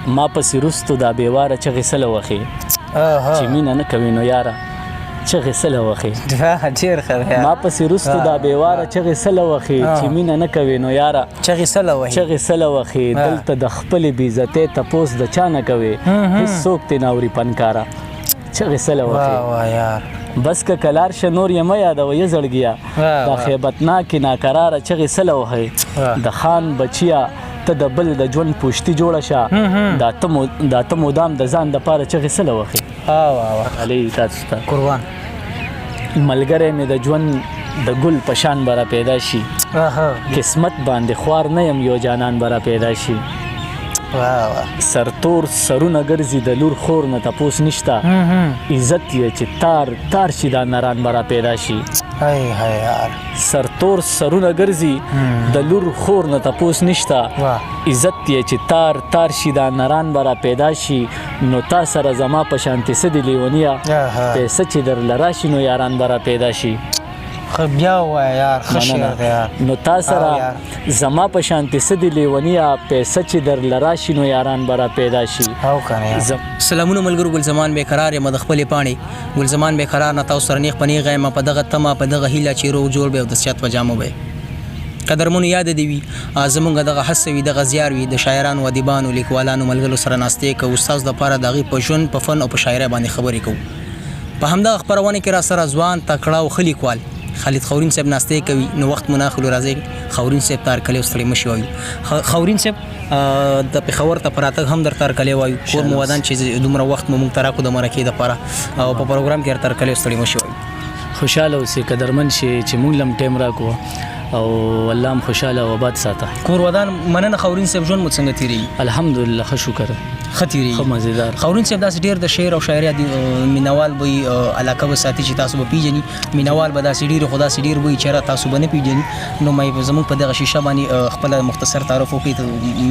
ما پسې رستو دا بېواره چغې سله وخې چې مینه نه کوي نو یاره چغې سله وخې ډېر ښه دی ما پسې رستو دا بېواره چغې سله وخې چې مینه نه کوي نو یاره چغې سله وهي چغې سله وخې دلته د خپلې بېعزتۍ تپوس د چا نه کوي هېڅ څوک ترې نه اوري پنکاره چغې سله وخې یار بس که کلار شه نور یې مه یادوه یې زړګیه دا خیبتناکې ناقراره چغې سله وهئ د خان بچیه ته د بل د ژوند پوشتي جوړه شه دا ته مدام د ځان دپاره چغې سله وهئ علي تاسو ته قربان ملګری مې د ژوند د ګل په شان به را پیدا شي قسمت باندې خوار نه یم یو جانان به را پیدا شي سرتور سرونه ګرځي د لور خور نه تپوس نشته عزت یې چې تار تار شي دا نران به را پیدا شي سرتور سرونه ګرځي د لور خور نه تپوس نشته عزت یې چې تار تار شي دا نران به را پیدا شي نو تا سره زما په شانتې څه دي لیونیه پیسه چې درله راشي نو یاران به را پیدا شي بیا ووایه یار ښه شعر دی یار نو تا سره زما په شانتې څه دي لیونیه پیسه چې درله راشي نو یاران به را پیدا شي سلامونه ملګرو ګلزمان بېقرار یم د خپلې پاڼې ګلزمان بېقرار نه تاسو سره نیغ په نیغه یم په دغه تمه په دغه هیله چې روغ جوړ به او د صحت په جامو به قدرمنو یاد دې وي زمونږ دغه هڅه وي دغه زیار وي د شاعرانو ادیبانو لیکوالانو ملګرو سره ناستې کوو ستاسو دپاره د هغوی په ژوند په فن او په شاعرۍ باندې خبرې کوو په همدغه خپرونه کې را سره ځوان تکړه او ښه لیکوال خالد خورین صاحب ناستې کوي نو وخت مو نه اخلو راځئ خورین صاحب ته هرکلی او ستړی مه شي وایو خورین صاحب د پېښور ته په راتګ هم درته هرکلی وایو کور مو ودان چې دومره وخت مو موږ ته راکړو د مرکې دپاره او په پروګرام کې درته هرکلی او ستړی مه شي وایو خوشحاله اوسئ قدرمن شي چې موږ لم ټایم راکړو او الله هم خوشحاله او آباد ساته کور ودان مننه خورین صاحب ژوند مو څنګه تېرېږي الحمدلله ښه شکر ښه تېرېږي ښه مزېدار خورین صاحب داسې ډېر د شعر او شاعري مینوال به وي علاقه به ساتي چې تاسو به پیژني مینوال به داسې ډېر خو داسې ډېر وي چې تاسو به نه پیژني نو زموږ په دغه شیشه باندې خپله مختصر تعارف وکړئ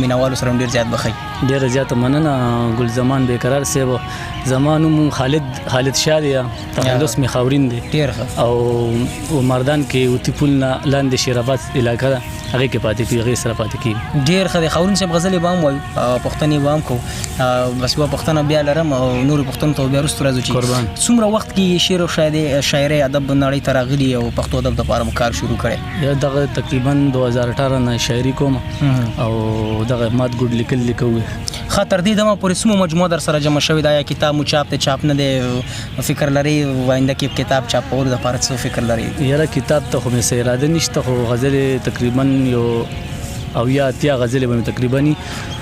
مینوالو سره هم ډېر زیات بښئ ډېره زیاته مننه ګلزمان بېقرار صاحب زما نوم خالد شاه دی تخلص مې خاورین دی ډېر ښه او مردان کې اوتي پل نه لاندې شیرآباد علاقه ده هغې کې پاتې کېږي هغې سره پاتې کېږي ډېر ښه دی خورین صاحب غزلې به هم وایو پوښتنې به هم کوو بس یوه پوښتنه بیا لرم او نورو پوښتنو ته بیا وروسته راځو چې څومره وخت کې شعر او شاعرۍ ادب نړۍ ته راغلي او پښتو ادب دپاره مو کار شروع کړی دغه تقریبا 2018 نه شاعري کوم او دغه مات ګوډ لیکل لیکوي ښه تر دې دمه پورې څومره مجموعه در سره جمع شوې ده یا کتاب مو چاپ دی چاپ نه دی فکر لرئ آینده کې کتاب چاپولو دپاره څه فکر لرئ یاره کتاب ته خو مې څه اراده نشته خو غزلې تقریبا یو او یا اتیا غزلې به مې تقریبا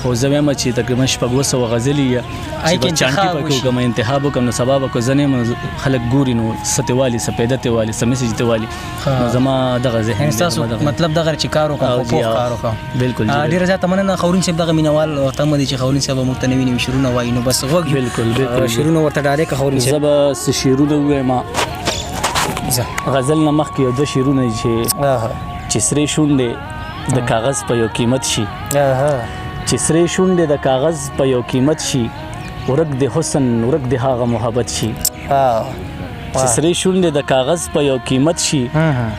خو زه وایم چې تقریبا 600 غزلې یا چې چانټي پکې کوم انتخاب وکړم نو سبا به کو ځنې خلک ګوري نو ستوالي سپیدته والي سمسج توالي نو زما دغه ذهن تاسو مطلب دغه چې کار وکړم خو کار وکړم بالکل ډیره زیاته مننه خورین صاحب دغه مینوال تم دي چې خورین صاحب مو ته نوی شروع وایي نو بس وګ بالکل شروع ورته ډایرک خورین صاحب زب شیرونه وایم غزل نه مخکې د شیرونه چې سری شونډې د کاغذ په یو قیمت شي چې سری شونډې د کاغذ په یو قیمت شي ورک د حسن ورک د هغه محبت شي چې سری شونډې د کاغذ په یو قیمت شي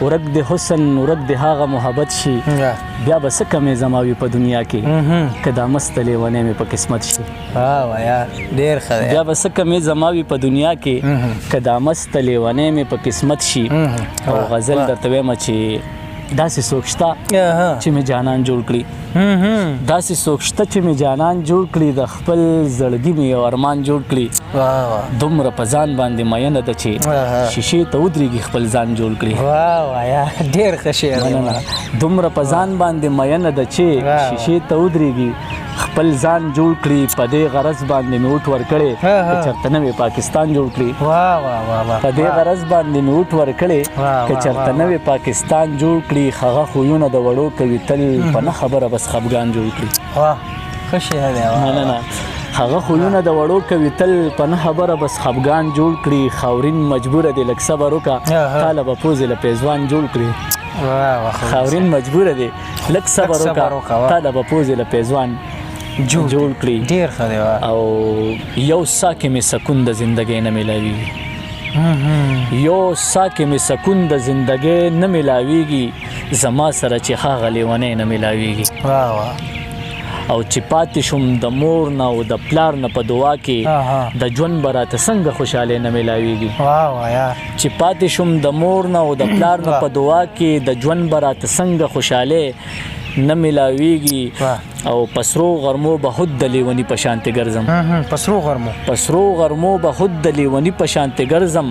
ورک د حسن ورک د هغه محبت شي بیا به څه کمې زماوي په دنیا کې که دا مست لیونی مې په قسمت شي ډېر ښه دی بیا به څه کمې زماوي په دنیا کې که دا مست لیونی مې په قسمت شي او غزل درته وایم چې داسې څوک شته چې مې جانان جوړ کړي داسې څوک شته چې مې جانان جوړ کړي د خپل زړګي مې یو ارمان جوړ کړي دومره په ځان باندې مینه ده چې شیشې ته ودرېږي خپل ځان جوړ کړي ډېر ښه شعر دومره په ځان باندې مینه ده چې شیشې ته ودرېږي خپل ځان جوړ کړي په دې غرض باندې مې اوټ ورکړی که چېرته نوې پاکستان جوړ کړي په دې غرض باندې مې اوټ ورکړی که چېرته نوې پاکستان جوړ کړي هغه خویونه د وړو کوي تل په نه خبره بس خفګان جوړ کړي ښه شعر دی نه هغه خویونه د وړو کوي تل په نه خبره بس خفګان جوړ کړي خاورین مجبوره دی لږ صبر وکړه تاله به پوزې له پیزوان جوړ کړي خاورین مجبوره دی لږ صبر وکړه تاله به پوزې له پیزوان جوړ کړي ډېر ښه دی او یو سا کې مې سکون د زندګۍ نه میلاویږي یو سا کې مې سکون د زندګۍ نه میلاویږي زما سره چې هغه لیونی نه میلاویږي او چې پاتې شوم د مور نه او د پلار نه په دعا کې د ژوند به راته څنګه خوشحالي نه میلاویږي. واه وایه چې پاتې شوم د مور نه او د پلار نه په دعا کې د ژوند به راته څنګه خوشحالي نه میلاویږي او پسرو غرمو به خود د لیونی په شانته ګرځم. پسرو غرمو به خود د لیونی په شانته ګرځم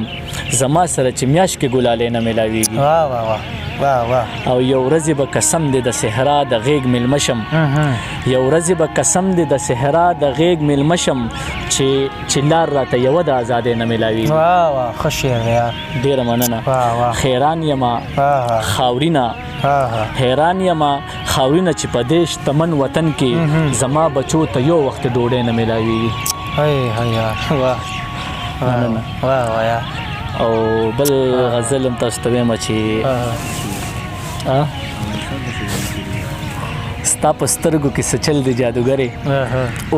زما سره چې میاش کې ګلاله نه میلاویږي. واه واه واه واه واه او یو ورځ به قسم دې د صحرا د غیږ ملمشم یو ورځ به قسم دې د صحرا د غیږ ملمشم چې لار راته یو د آزادې نه میلاویږي. واه واه ښه شعر دی یار. ډېره مننه. واه واه حیران یما خاورینه حیران یما خاورینه چې په دې شتمن وطن کې زما بچو ته یو وخت ډوډۍ نه میلاویږي. هی هی یار واه مننه. واه واه یار. او بل غزل هم تاسو ته وایم چې ستا په سترګو کې څه چل دی جادوګرې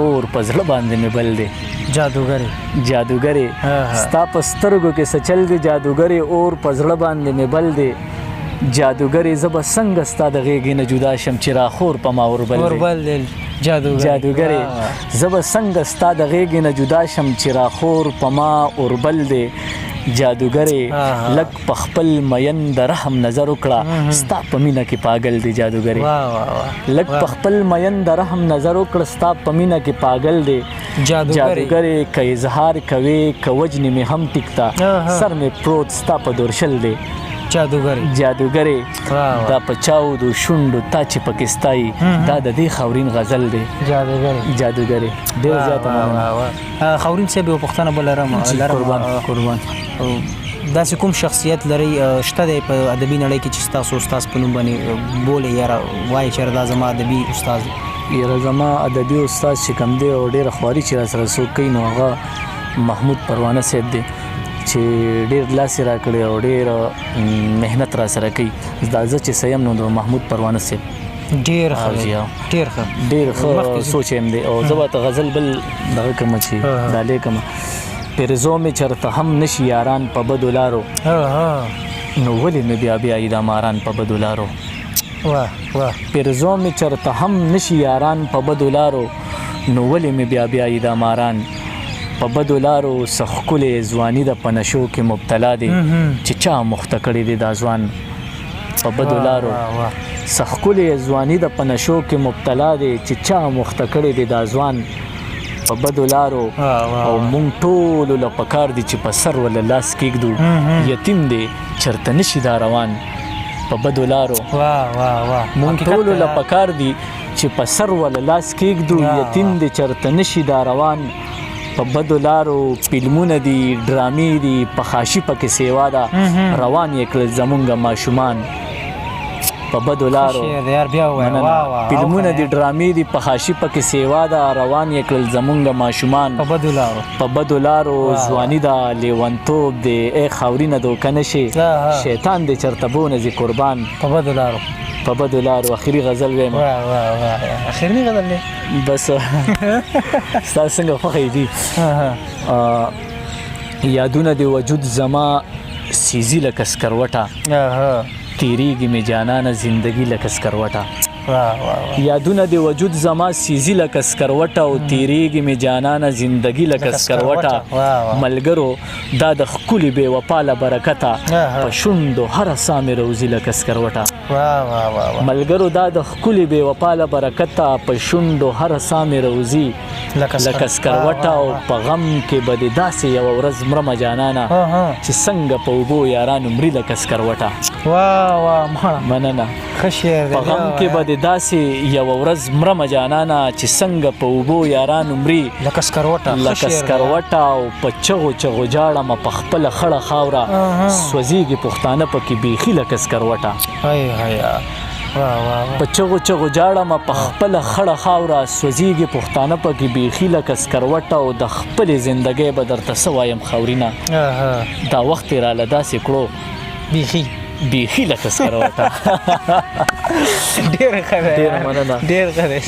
اور په زړه باندې مې بل دی جادوګرې ستا په سترګو کې څه چل دی جادوګرې اور په زړه باندې مې بل دی جادوګرې زه به څنګه ستا د غېږې نه جدا شم چې راخور په ما اوربل دی جادوګرې زه به څنګه ستا د غېږې نه جدا شم چې راخور په ما اوربل دی جادوګرې لک په خپل مین د رحم نظر وکړه ستا په مینه کې پاگل دی جادوګرې لک په خپل مین د رحم نظر وکړه ستا په مینه کې پاگل دی جادوګرې که اظهار کوي که وجنې مې هم ټیکتا سر مې پروت ستا په دورشل دی جادوګرې دا په چاودو شونډو تا چې پکې ستایي دا د دې خاورین غزل دی جادوګرې. ډېر زیاته مننه. خاورین صاحب یو پوښتنه بل لرم. قربان داسې کوم شخصیت لري شته دی په ادبي نړۍ کې چې ستاسو استاد په نوم باندې بولې یاره وایي چې دا زما ادبي استاد یاره زما ادبي استاد چې کوم دی او ډېره خواري چې را سره څوک کوي نو هغه محمود پروانه صاحب دی چې ډېر لاس را کړی او ډېر محنت را سره کوي. زه چې سیم نو د محمود پروانه صاحب ډېر ښه سوچ هم دی. او زه به ته غزل بل دغه کومه چې ډالې کومه پرزو مې چرته هم نشي یاران په بدو لارو نو ولې مې بیا بیایي دا ماران په بدو لارو پرزو مې چرته هم نشي یاران په بدو لارو نو ولې مې بیا بیایي دا ماران په بدو لارو ښکلې ځواني د په نشو کې مبتلا دی چې چا مخته کړی دی دا ځوان په بدو لارو ښکلې ځواني د په نشو کې مبتلا دی چې چا مخته کړی دی دا ځوان په بدو لارو او مونږ ټولو له پکار دي چې په سر ولا لاس کېږدو یتیم دی چرته نشي دا روان په بدو لارو مونږ ټولو له پکار دي چې په سر ولا لاس کېږدو یتیم دی چرته نشي دا روان په بدو لارو فلمونه دي ډرامې دي په خاشي پکې سیوا ده روان یې کړل زمونږ ماشومان په بدو لارو فلمونه دي ډرامې دي په خاشي پکې سیوا ده روان یې کړل زمونږ ماشومان په بدو لارو ځواني ده لیونتوب دی ای خاورینه دوکه نشي شیطان دی چرته بونځي قربان په بدو لارو. اخري غزل وایم. اخري غزل دی بس ستا څنګه خوښې دي یادونه د وجود زما سیزي لکه سکروټه تیریږي مې جانانه زندگی لکه سکروټه یادونه د وجود زما سیزي لکه سکروټه او تیریږي مې جانانه زندگی لکه سکروټه ملګرو دا د ښکلي بې وفا له برکته په شونډو هره ساه مې روزي لکه سکروټه ملګرو دا د ښکلي بې وفا له برکته په شونډو هره ساه مې روزي لکه سکروټه او په غم کې به دې داسې یوه ورځ مرمه جانانه چې څنګه په اوبو یارانو مري لکه سکروټه. مننه. په غم کې به دې داسې یوه ورځ مرمه جانانه چې څنګه په اوبو یارانو مري لکه سکروټه او په چغو چغو جاړم په خپله خړه خاوره سوځېږي پښتانه پکې بیخي لکه سکروټه په چغو چغو جاړم په خپله خړه خاوره سوځېږي پښتانه پکې بیخي لکه سکروټه او د خپلې زندګۍ به درته څه وایم خاورینه دا وخت یې راله داسې کړو بیخي لکه سکروټه. ډېر ښه دی. ډېره مننه. ډېر ښه دی.